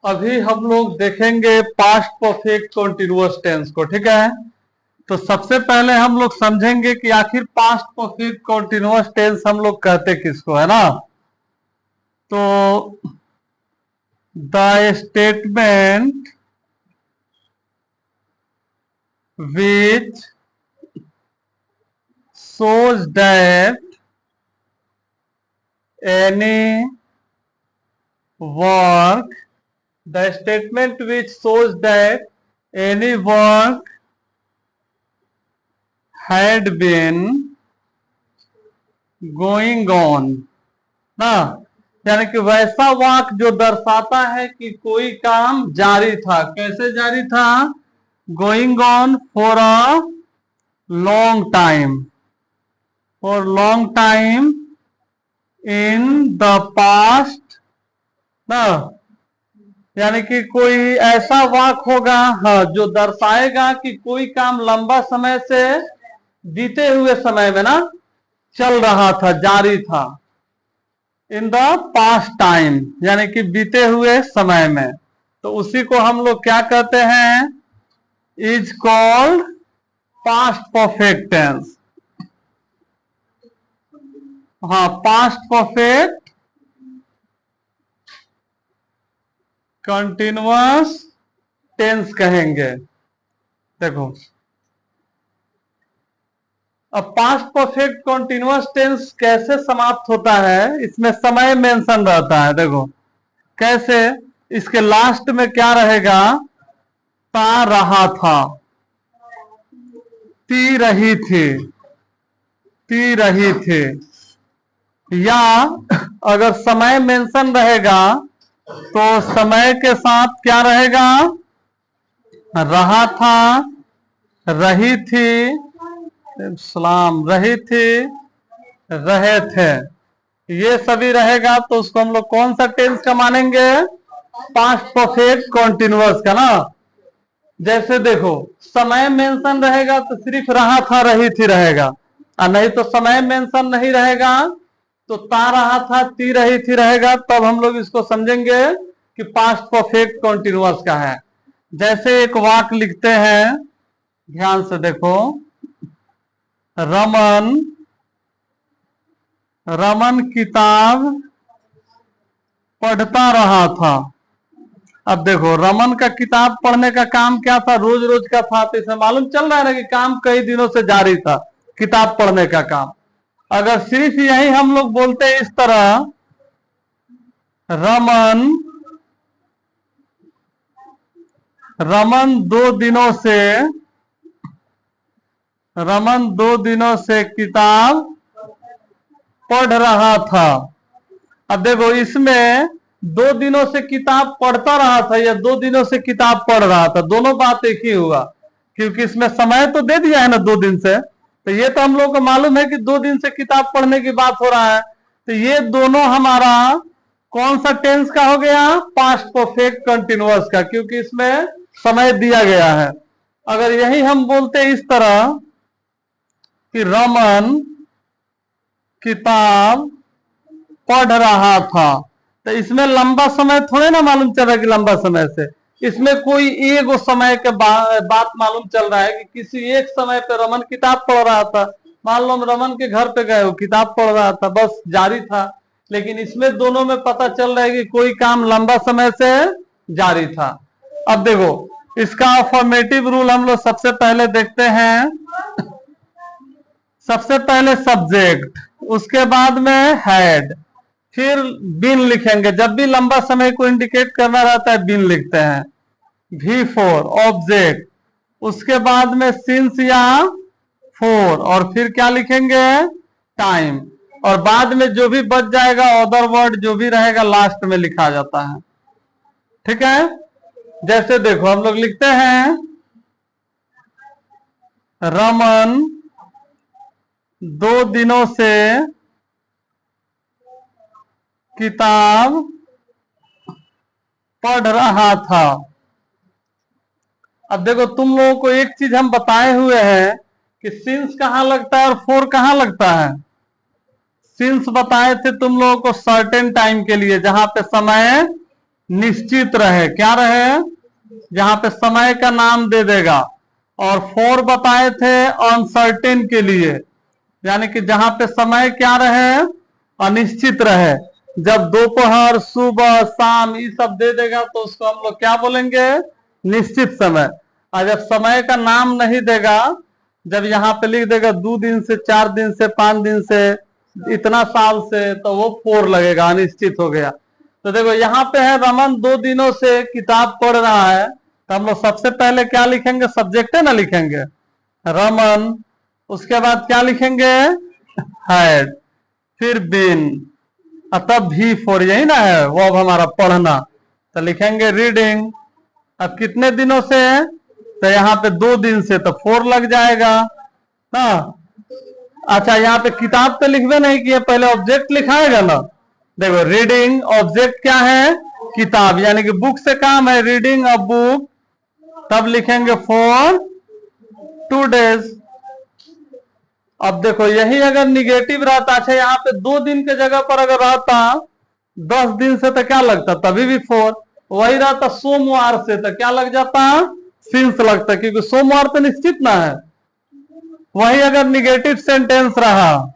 अभी हम लोग देखेंगे पास्ट परफेक्ट कंटीन्यूअस टेंस को। ठीक है, तो सबसे पहले हम लोग समझेंगे कि आखिर पास्ट परफेक्ट कंटीन्यूअस टेंस हम लोग कहते किसको है ना। तो the statement which shows that any work, the statement which shows that any work had been going on ना, यानी कि वैसा वाक्य जो दर्शाता है कि कोई काम जारी था। कैसे जारी था? Going on for a long time, for long time in the past ना, यानी कि कोई ऐसा वाक्य होगा हाँ जो दर्शाएगा कि कोई काम लंबा समय से बीते हुए समय में ना चल रहा था, जारी था। इन द पास्ट टाइम यानी कि बीते हुए समय में, तो उसी को हम लोग क्या कहते हैं? Is called past perfect tense. हाँ, पास्ट परफेक्ट कंटिन्यूअस टेंस कहेंगे। देखो, अब पास्ट परफेक्ट कंटिन्यूअस टेंस कैसे समाप्त होता है, इसमें समय मेंशन रहता है। देखो कैसे, इसके लास्ट में क्या रहेगा? ता रहा था, ती रही थी, ती रही थी। या अगर समय मेंशन रहेगा तो समय के साथ क्या रहेगा? रहा था, रही थी, सलाम, रही थी, रहे थे, ये सभी रहेगा। तो उसको हम लोग कौन सा टेंस का मानेंगे? पास्ट परफेक्ट कंटिन्यूअस का ना। जैसे देखो, समय मेंशन रहेगा तो सिर्फ रहा था, रही थी रहेगा, और नहीं तो समय मेंशन नहीं रहेगा तो ता रहा था, ती रही थी रहेगा। तब हम लोग इसको समझेंगे कि पास्ट परफेक्ट कंटिन्यूअस का है। जैसे एक वाक्य लिखते हैं, ध्यान से देखो, रमन, रमन किताब पढ़ता रहा था। अब देखो, रमन का किताब पढ़ने का काम क्या था? रोज रोज का था। तो इसमें मालूम चल रहा है ना कि काम कई दिनों से जारी था, किताब पढ़ने का काम। अगर सिर्फ यही हम लोग बोलते इस तरह, रमन, रमन 2 दिनों से, रमन 2 दिनों से किताब पढ़ रहा था। अब देखो, इसमें 2 दिनों से किताब पढ़ता रहा था या 2 दिनों से किताब पढ़ रहा था, दोनों बात एक ही हुआ, क्योंकि इसमें समय तो दे दिया है ना 2 दिन से। तो ये तो हम लोग को मालूम है कि 2 दिन से किताब पढ़ने की बात हो रहा है। तो ये दोनों हमारा कौन सा टेंस का हो गया? पास्ट परफेक्ट कंटिन्यूअस का, क्योंकि इसमें समय दिया गया है। अगर यही हम बोलते इस तरह कि रमन किताब पढ़ रहा था, तो इसमें लंबा समय थोड़े ना मालूम चल रहा है कि लंबा समय से। इसमें कोई एक समय के बात मालूम चल रहा है कि किसी एक समय पे रमन किताब पढ़ रहा था। मान लो हम रमन के घर पे गए, वो किताब पढ़ रहा था, बस जारी था। लेकिन इसमें दोनों में पता चल रहा है कि कोई काम लंबा समय से जारी था। अब देखो, इसका अफर्मेटिव रूल हम लोग सबसे पहले देखते हैं। सबसे पहले सब्जेक्ट, उसके बाद में हैड, फिर बिन लिखेंगे। जब भी लंबा समय को इंडिकेट करना रहता है बिन लिखते हैं। V4 ऑब्जेक्ट, उसके बाद में सिंस या फोर, और फिर क्या लिखेंगे? टाइम। और बाद में जो भी बच जाएगा अदर वर्ड जो भी रहेगा लास्ट में लिखा जाता है। ठीक है, जैसे देखो हम लोग लिखते हैं, रमन 2 दिनों से किताब पढ़ रहा था। अब देखो, तुम लोगों को एक चीज हम बताए हुए हैं कि सिंस कहां लगता है और फोर कहां लगता है। सिंस बताए थे तुम लोगों को सर्टेन टाइम के लिए, जहां पे समय निश्चित रहे, क्या रहे, यहाँ पे समय का नाम दे देगा। और फोर बताए थे अनसर्टेन के लिए, यानी कि जहां पे समय क्या रहे, अनिश्चित रहे। जब दोपहर, सुबह, शाम ये सब दे देगा तो उसको हम लोग क्या बोलेंगे, निश्चित समय। और जब समय का नाम नहीं देगा, जब यहाँ पे लिख देगा 2 दिन से, 4 दिन से, 5 दिन से, इतना साल से, तो वो फोर लगेगा, अनिश्चित हो गया। तो देखो यहाँ पे है रमन 2 दिनों से किताब पढ़ रहा है, तो हम लोग सबसे पहले क्या लिखेंगे, सब्जेक्ट है ना, लिखेंगे रमन। उसके बाद क्या लिखेंगे, हैड, फिर बिन, तब भी फोर, यही ना है वो, अब हमारा पढ़ना, तो लिखेंगे रीडिंग। अब कितने दिनों से, तो यहाँ पे 2 दिन से, तो फोर लग जाएगा ना। अच्छा, यहाँ पे किताब पे लिखवे नहीं किए, पहले ऑब्जेक्ट लिखाएगा ना। देखो रीडिंग ऑब्जेक्ट क्या है, किताब, यानी कि बुक से काम है, रीडिंग अ बुक, तब लिखेंगे फॉर 2 डेज। अब देखो यही अगर निगेटिव रहता, अच्छा यहाँ पे 2 दिन के जगह पर अगर रहता 10 दिन से, तो क्या लगता, तभी भी फोर। वही रहता सोमवार से, तो क्या लग जाता, सिंस लगता, क्योंकि सोमवार पे निश्चित ना है। वही अगर निगेटिव सेंटेंस रहा,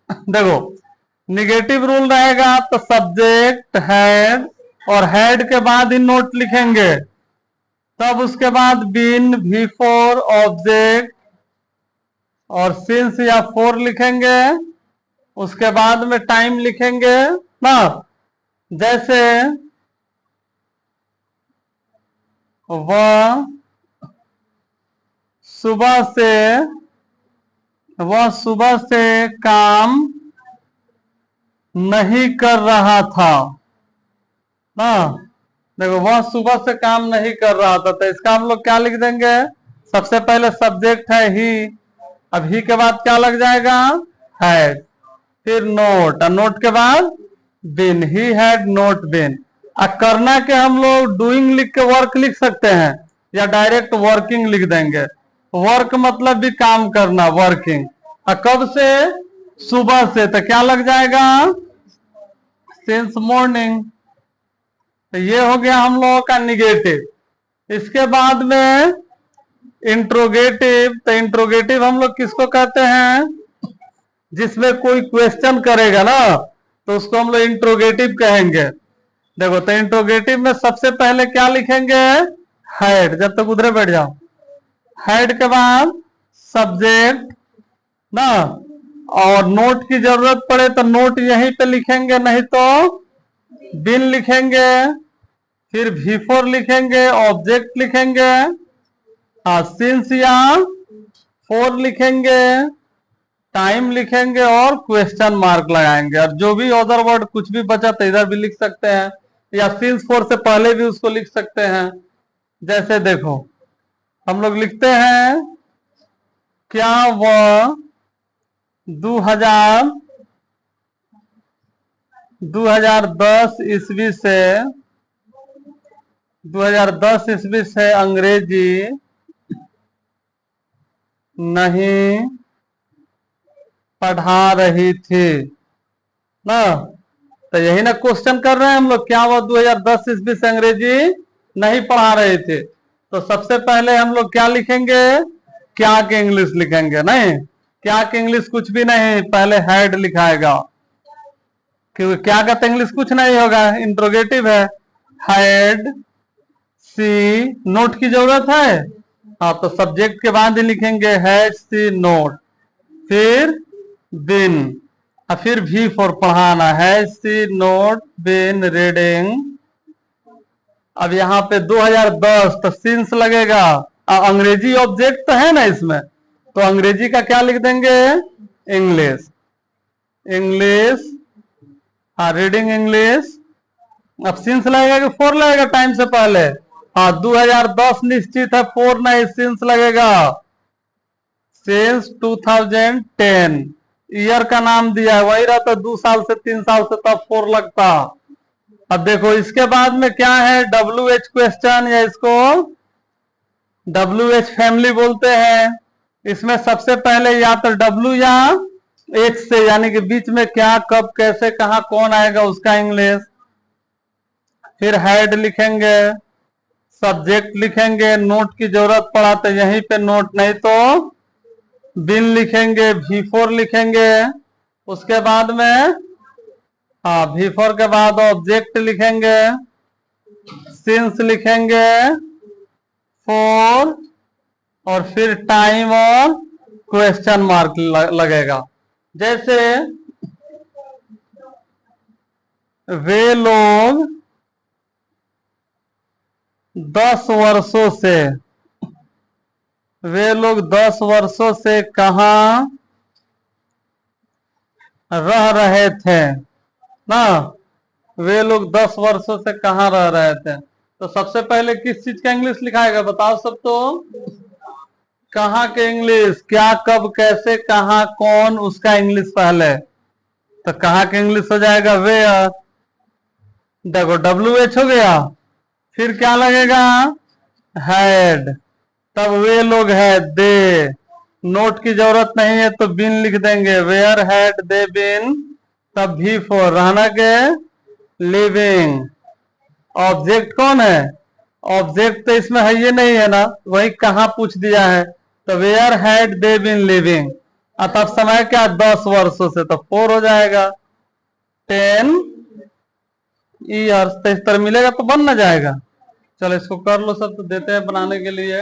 देखो निगेटिव रूल रहेगा तो सब्जेक्ट हैड, और हैड के बाद ही नोट लिखेंगे, तब उसके बाद बीन, भी फोर, ऑब्जेक्ट और सिंस या फोर लिखेंगे। उसके बाद में टाइम लिखेंगे ना, जैसे वह सुबह से काम नहीं कर रहा था ना। देखो वह सुबह से काम नहीं कर रहा था, तो इसका हम लोग क्या लिख देंगे, सबसे पहले सब्जेक्ट है ही, अब ही के बाद क्या लग जाएगा, हैड, फिर नोट, और नोट के बाद बिन, ही हैड नोट बिन। करना के हम लोग डूइंग लिख के वर्क लिख सकते हैं, या डायरेक्ट वर्किंग लिख देंगे। वर्क मतलब भी काम करना, वर्किंग। कब से, सुबह से, तो क्या लग जाएगा, सिंस मॉर्निंग। तो ये हो गया हम लोगों का निगेटिव। इसके बाद में इंट्रोगेटिव, तो इंट्रोगेटिव हम लोग किसको कहते हैं, जिसमें कोई क्वेश्चन करेगा ना, तो उसको हम लोग इंट्रोगेटिव कहेंगे। देखो तो इंट्रोगेटिव में सबसे पहले क्या लिखेंगे, हैड, जब तक उधरे बैठ जाओ, हैड के बाद सब्जेक्ट ना, और नोट की जरूरत पड़े तो नोट यहीं पे लिखेंगे, नहीं तो बिन लिखेंगे, फिर भी फोर लिखेंगे, ऑब्जेक्ट लिखेंगे, सिंस या फोर लिखेंगे, टाइम लिखेंगे और क्वेश्चन मार्क लगाएंगे। और जो भी अदर वर्ड कुछ भी बचा तो इधर भी लिख सकते हैं, या सिंस फोर से पहले भी उसको लिख सकते हैं। जैसे देखो हम लोग लिखते हैं, क्या वह 2010 ईस्वी से 2010 ईस्वी से अंग्रेजी नहीं पढ़ा रही थी ना। तो यही ना क्वेश्चन कर रहे हैं हम लोग, क्या वह 2010 ईस्वी से अंग्रेजी नहीं पढ़ा रहे थे। तो सबसे पहले हम लोग क्या लिखेंगे, क्या के इंग्लिश लिखेंगे, नहीं क्या के इंग्लिश कुछ भी नहीं, पहले हैड लिखाएगा, क्योंकि क्या का तो इंग्लिश कुछ नहीं होगा, इंट्रोगेटिव है। हैड सी, नोट की जरूरत है, हाँ तो सब्जेक्ट के बाद ही लिखेंगे हैड सी नोट, फिर बिन, और फिर भी फॉर पढ़ाना, had she not been reading. अब यहाँ पे 2010 तो सिंस लगेगा, अंग्रेजी ऑब्जेक्ट तो है ना इसमें, तो अंग्रेजी का क्या लिख देंगे, इंग्लिश, हाँ रीडिंग इंग्लिश। अब सिंस लगेगा कि फोर लगेगा टाइम से पहले, हाँ 2010 निश्चित है, फोर नहीं सिंस लगेगा, सिंस 2010, ईयर का नाम दिया है, वही रहता 2 साल से 3 साल से, तब फोर लगता। अब देखो इसके बाद में क्या है, WH क्वेश्चन, या इसको WH फैमिली बोलते हैं। इसमें सबसे पहले या तो W या H से, यानी कि बीच में क्या, कब, कैसे, कहा, कौन आएगा, उसका इंग्लिश। फिर हैड लिखेंगे, सब्जेक्ट लिखेंगे, नोट की जरूरत पड़ा तो यहीं पे नोट, नहीं तो बिन लिखेंगे, V4 लिखेंगे। उसके बाद में हाँ V4 के बाद ऑब्जेक्ट लिखेंगे, सिंस लिखेंगे, फोर, और फिर टाइम और क्वेश्चन मार्क लगेगा। जैसे वे लोग 10 वर्षों से, वे लोग 10 वर्षों से कहाँ रह रहे थे ना, वे लोग 10 वर्षों से कहाँ रह रहे थे। तो सबसे पहले किस चीज का इंग्लिश लिखाएगा बताओ सब तो, कहाँ के इंग्लिश, क्या कब कैसे कहाँ कौन, उसका इंग्लिश पहले। तो कहाँ के इंग्लिश हो जाएगा वेयर, देखो WH हो गया, फिर क्या लगेगा हैड, तब वे लोग है दे, नोट की जरूरत नहीं है तो बिन लिख देंगे, वेयर हैड दे बिन, तब V4 रहना के लिविंग। ऑब्जेक्ट कौन है, ऑब्जेक्ट तो इसमें है ये नहीं है ना, वही कहाँ पूछ दिया है, तो where had they been living, तब समय क्या 10 वर्षों से, तो 4 हो जाएगा 10 ईयर्स। तो इस तरह मिलेगा तो बन ना जाएगा। चलो इसको कर लो सब, तो देते हैं बनाने के लिए।